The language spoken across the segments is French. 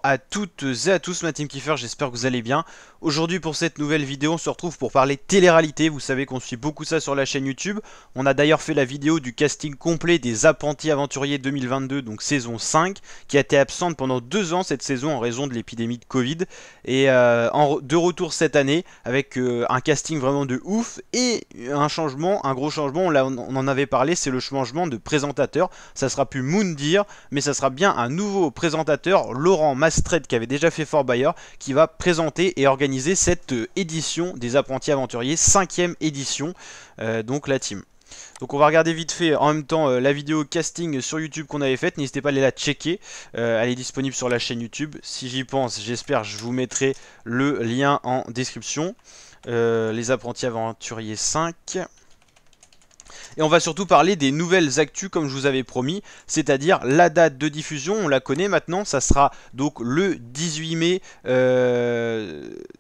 Bonjour à toutes et à tous, ma team Kiefer, j'espère que vous allez bien. Aujourd'hui pour cette nouvelle vidéo, on se retrouve pour parler télé-réalité. Vous savez qu'on suit beaucoup ça sur la chaîne YouTube. On a d'ailleurs fait la vidéo du casting complet des Apprentis Aventuriers 2022, donc saison 5, qui a été absente pendant 2 ans cette saison en raison de l'épidémie de Covid. Et de retour cette année avec un casting vraiment de ouf et un changement, un gros changement, on en avait parlé, c'est le changement de présentateur. Ça sera plus Moundir, mais ça sera bien un nouveau présentateur, Laurent Mastret, qui avait déjà fait Fort Boyard, qui va présenter et organiser cette édition des Apprentis Aventuriers, 5e édition, donc la team. Donc on va regarder vite fait en même temps la vidéo casting sur YouTube qu'on avait faite. N'hésitez pas à aller la checker, elle est disponible sur la chaîne YouTube. Si j'y pense, j'espère, je vous mettrai le lien en description. Les Apprentis Aventuriers 5. Et on va surtout parler des nouvelles actus comme je vous avais promis, c'est-à-dire la date de diffusion, on la connaît maintenant, ça sera donc le 18 mai,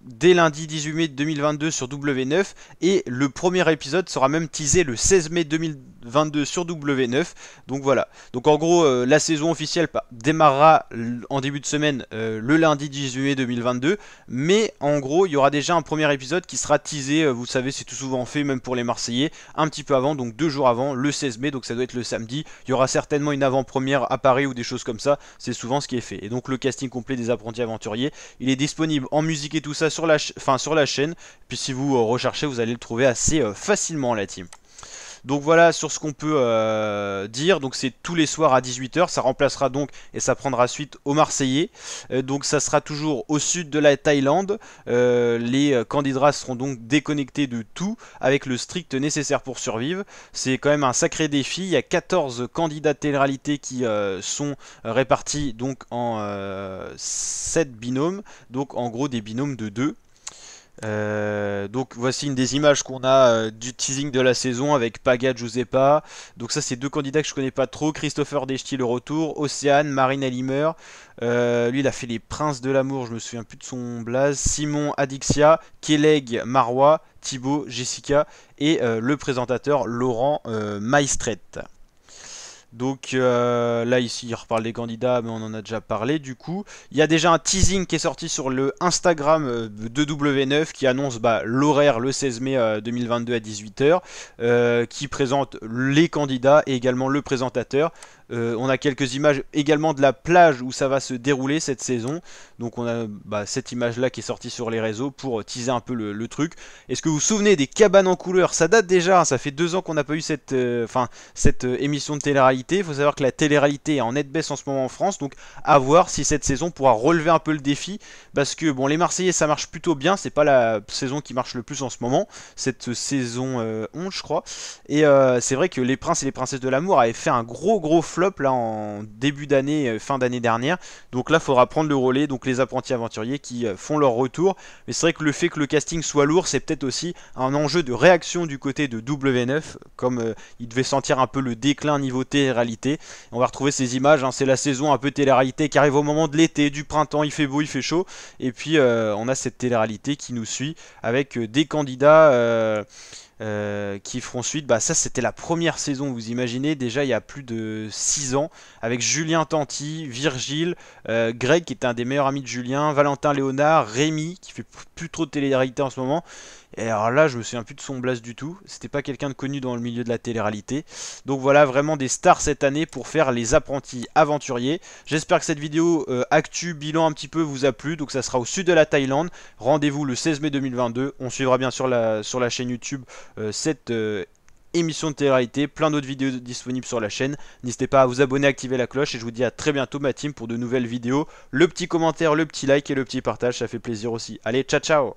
dès lundi 18 mai 2022 sur W9, et le premier épisode sera même teasé le 16 mai 2022 sur W9, donc voilà. Donc en gros, la saison officielle démarrera en début de semaine le lundi 18 mai 2022, mais en gros, il y aura déjà un premier épisode qui sera teasé, vous savez, c'est tout souvent fait, même pour les Marseillais, un petit peu avant, donc 2 jours avant, le 16 mai, donc ça doit être le samedi. Il y aura certainement une avant-première à Paris ou des choses comme ça, c'est souvent ce qui est fait. Et donc le casting complet des Apprentis Aventuriers, il est disponible en musique et tout ça sur la chaîne, puis si vous recherchez, vous allez le trouver assez facilement, la team. Donc voilà sur ce qu'on peut dire. Donc c'est tous les soirs à 18 h. Ça remplacera donc et ça prendra suite aux Marseillais. Donc ça sera toujours au sud de la Thaïlande. Les candidats seront donc déconnectés de tout avec le strict nécessaire pour survivre. C'est quand même un sacré défi. Il y a 14 candidats de télé-réalité qui sont répartis donc en 7 binômes. Donc en gros des binômes de 2. Donc voici une des images qu'on a du teasing de la saison avec Paga Giuseppa. Donc ça c'est 2 candidats que je connais pas trop. Christopher Deschty le retour, Océane, Marine Elimer. Lui il a fait les Princes de l'amour, je me souviens plus de son blaze. Simon Adixia, Keleg Marwa, Thibaut, Jessica et le présentateur Laurent Maistret. Donc là ici il reparle des candidats mais on en a déjà parlé du coup. Il y a déjà un teasing qui est sorti sur le Instagram de W9 qui annonce l'horaire le 16 mai 2022 à 18 h, qui présente les candidats et également le présentateur. On a quelques images également de la plage où ça va se dérouler cette saison. Donc on a cette image là qui est sortie sur les réseaux pour teaser un peu le truc. Est-ce que vous vous souvenez des cabanes en couleur? Ça date déjà, hein, ça fait 2 ans qu'on n'a pas eu cette émission de télé-réalité. Il faut savoir que la télé-réalité est en nette baisse en ce moment en France. Donc à voir si cette saison pourra relever un peu le défi. Parce que bon, les Marseillais ça marche plutôt bien. C'est pas la saison qui marche le plus en ce moment. Cette saison 11 je crois. Et c'est vrai que les Princes et les Princesses de l'amour avaient fait un gros flop là en début d'année, fin d'année dernière. Donc là il faudra prendre le relais. Donc les Apprentis Aventuriers qui font leur retour. Mais c'est vrai que le fait que le casting soit lourd, c'est peut-être aussi un enjeu de réaction du côté de W9. Comme il devait sentir un peu le déclin niveau télé-réalité. On va retrouver ces images, hein, c'est la saison un peu télé-réalité qui arrive au moment de l'été, du printemps, il fait beau, il fait chaud. Et puis on a cette télé-réalité qui nous suit avec des candidats qui feront suite. Ça c'était la première saison, vous imaginez, déjà il y a plus de 6 ans, avec Julien Tanti, Virgile, Greg qui était un des meilleurs amis de Julien, Valentin Léonard, Rémi qui fait plus trop de télé-réalité en ce moment. Et alors là je me souviens plus de son blast du tout, c'était pas quelqu'un de connu dans le milieu de la télé-réalité. Donc voilà, vraiment des stars cette année pour faire les Apprentis Aventuriers. J'espère que cette vidéo actu, bilan un petit peu vous a plu. Donc ça sera au sud de la Thaïlande, rendez-vous le 16 mai 2022. On suivra bien sur la chaîne YouTube cette émission de télé-réalité, plein d'autres vidéos disponibles sur la chaîne. N'hésitez pas à vous abonner, activer la cloche et je vous dis à très bientôt ma team pour de nouvelles vidéos. Le petit commentaire, le petit like et le petit partage, ça fait plaisir aussi. Allez, ciao ciao.